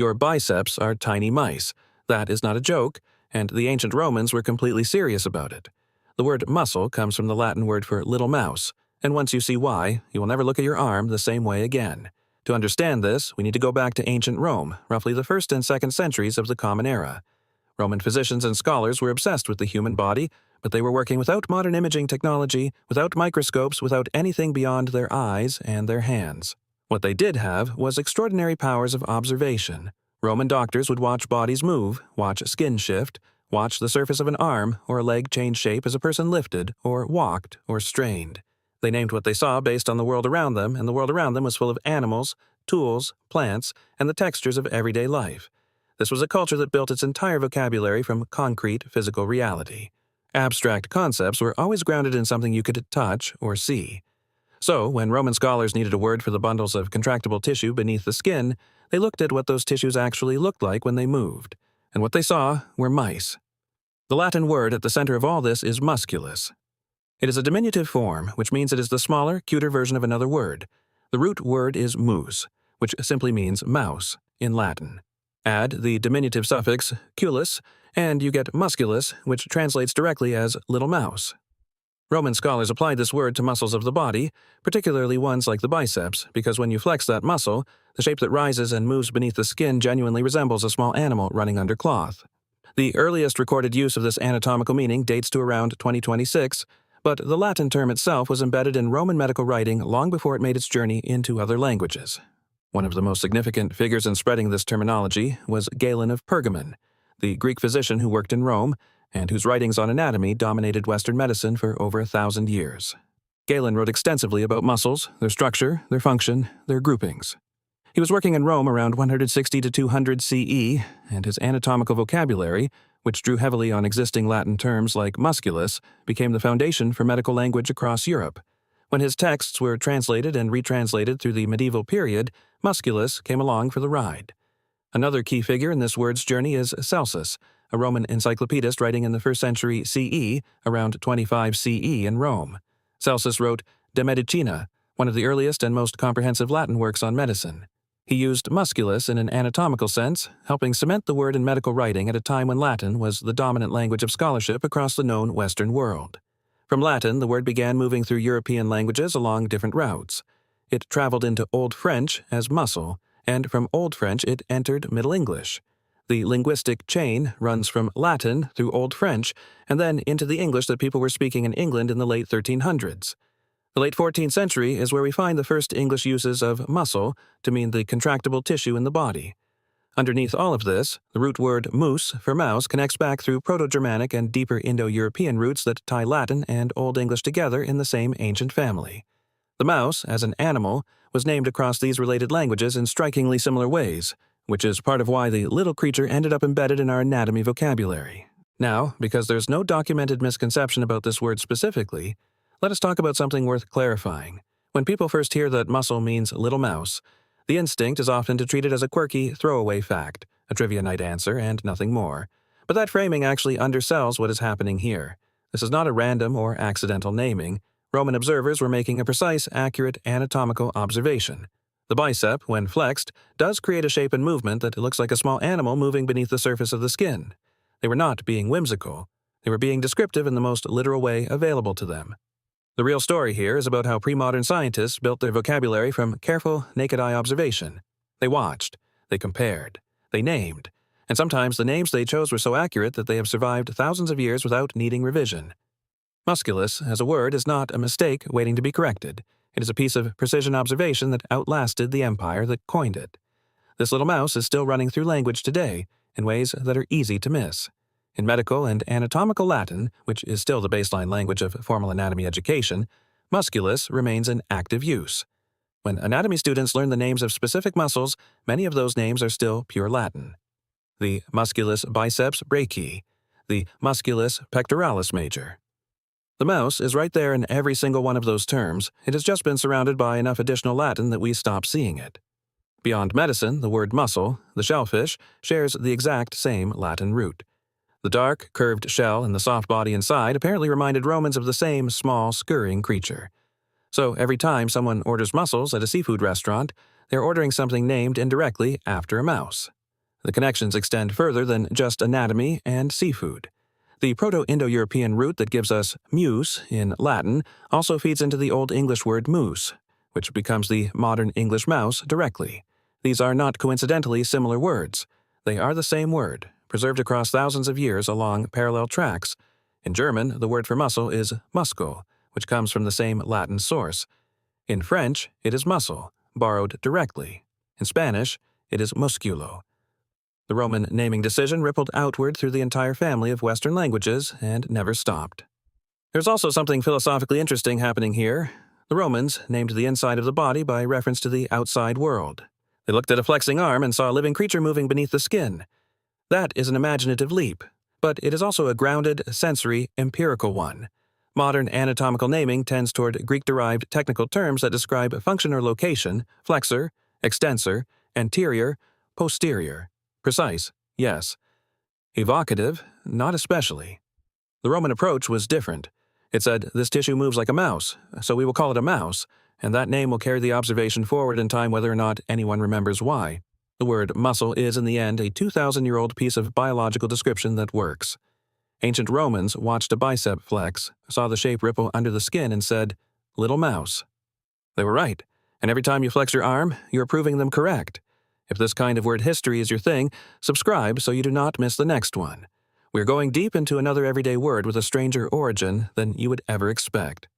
Your biceps are tiny mice. That is not a joke, and the ancient Romans were completely serious about it. The word muscle comes from the Latin word for little mouse, and once you see why, you will never look at your arm the same way again. To understand this, we need to go back to ancient Rome, roughly the 1st and 2nd centuries of the Common Era. Roman physicians and scholars were obsessed with the human body, but they were working without modern imaging technology, without microscopes, without anything beyond their eyes and their hands. What they did have was extraordinary powers of observation. Roman doctors would watch bodies move, watch skin shift, watch the surface of an arm or a leg change shape as a person lifted or walked or strained. They named what they saw based on the world around them, and the world around them was full of animals, tools, plants, and the textures of everyday life. This was a culture that built its entire vocabulary from concrete physical reality. Abstract concepts were always grounded in something you could touch or see. So, when Roman scholars needed a word for the bundles of contractible tissue beneath the skin, they looked at what those tissues actually looked like when they moved. And what they saw were mice. The Latin word at the center of all this is musculus. It is a diminutive form, which means it is the smaller, cuter version of another word. The root word is mus, which simply means mouse in Latin. Add the diminutive suffix culus, and you get musculus, which translates directly as little mouse. Roman scholars applied this word to muscles of the body, particularly ones like the biceps, because when you flex that muscle, the shape that rises and moves beneath the skin genuinely resembles a small animal running under cloth. The earliest recorded use of this anatomical meaning dates to around 2026, but the Latin term itself was embedded in Roman medical writing long before it made its journey into other languages. One of the most significant figures in spreading this terminology was Galen of Pergamon, the Greek physician who worked in Rome, and whose writings on anatomy dominated Western medicine for over 1,000 years. Galen wrote extensively about muscles, their structure, their function, their groupings. He was working in Rome around 160 to 200 CE, and his anatomical vocabulary, which drew heavily on existing Latin terms like musculus, became the foundation for medical language across Europe. When his texts were translated and retranslated through the medieval period, musculus came along for the ride. Another key figure in this word's journey is Celsus, a Roman encyclopedist writing in the 1st century CE, around 25 CE in Rome. Celsus wrote De Medicina, one of the earliest and most comprehensive Latin works on medicine. He used musculus in an anatomical sense, helping cement the word in medical writing at a time when Latin was the dominant language of scholarship across the known Western world. From Latin, the word began moving through European languages along different routes. It traveled into Old French as muscle, and from Old French it entered Middle English. The linguistic chain runs from Latin through Old French and then into the English that people were speaking in England in the late 1300s. The late 14th century is where we find the first English uses of muscle to mean the contractible tissue in the body. Underneath all of this, the root word mus for mouse connects back through Proto-Germanic and deeper Indo-European roots that tie Latin and Old English together in the same ancient family. The mouse, as an animal, was named across these related languages in strikingly similar ways, which is part of why the little creature ended up embedded in our anatomy vocabulary. Now, because there's no documented misconception about this word specifically, let us talk about something worth clarifying. When people first hear that muscle means little mouse, the instinct is often to treat it as a quirky, throwaway fact, a trivia night answer, and nothing more. But that framing actually undersells what is happening here. This is not a random or accidental naming. Roman observers were making a precise, accurate anatomical observation. The bicep, when flexed, does create a shape and movement that looks like a small animal moving beneath the surface of the skin. They were not being whimsical. They were being descriptive in the most literal way available to them. The real story here is about how pre-modern scientists built their vocabulary from careful, naked-eye observation. They watched, they compared, they named, and sometimes the names they chose were so accurate that they have survived thousands of years without needing revision. Musculus, as a word, is not a mistake waiting to be corrected. It is a piece of precision observation that outlasted the empire that coined it. This little mouse is still running through language today in ways that are easy to miss. In medical and anatomical Latin, which is still the baseline language of formal anatomy education, musculus remains in active use. When anatomy students learn the names of specific muscles, many of those names are still pure Latin. The musculus biceps brachii, the musculus pectoralis major. The mouse is right there in every single one of those terms. It has just been surrounded by enough additional Latin that we stop seeing it. Beyond medicine, the word muscle, the shellfish, shares the exact same Latin root. The dark, curved shell and the soft body inside apparently reminded Romans of the same small, scurrying creature. So every time someone orders mussels at a seafood restaurant, they're ordering something named indirectly after a mouse. The connections extend further than just anatomy and seafood. The Proto-Indo-European root that gives us mus in Latin also feeds into the Old English word moose, which becomes the modern English mouse directly. These are not coincidentally similar words. They are the same word, preserved across thousands of years along parallel tracks. In German, the word for muscle is muscle, which comes from the same Latin source. In French, it is muscle, borrowed directly. In Spanish, it is musculo. The Roman naming decision rippled outward through the entire family of Western languages and never stopped. There's also something philosophically interesting happening here. The Romans named the inside of the body by reference to the outside world. They looked at a flexing arm and saw a living creature moving beneath the skin. That is an imaginative leap, but it is also a grounded, sensory, empirical one. Modern anatomical naming tends toward Greek-derived technical terms that describe function or location, flexor, extensor, anterior, posterior. Precise, yes. Evocative, not especially. The Roman approach was different. It said, this tissue moves like a mouse, so we will call it a mouse, and that name will carry the observation forward in time whether or not anyone remembers why. The word muscle is, in the end, a 2,000-year-old piece of biological description that works. Ancient Romans watched a bicep flex, saw the shape ripple under the skin, and said, little mouse. They were right, and every time you flex your arm, you're proving them correct. If this kind of word history is your thing, subscribe so you do not miss the next one. We're going deep into another everyday word with a stranger origin than you would ever expect.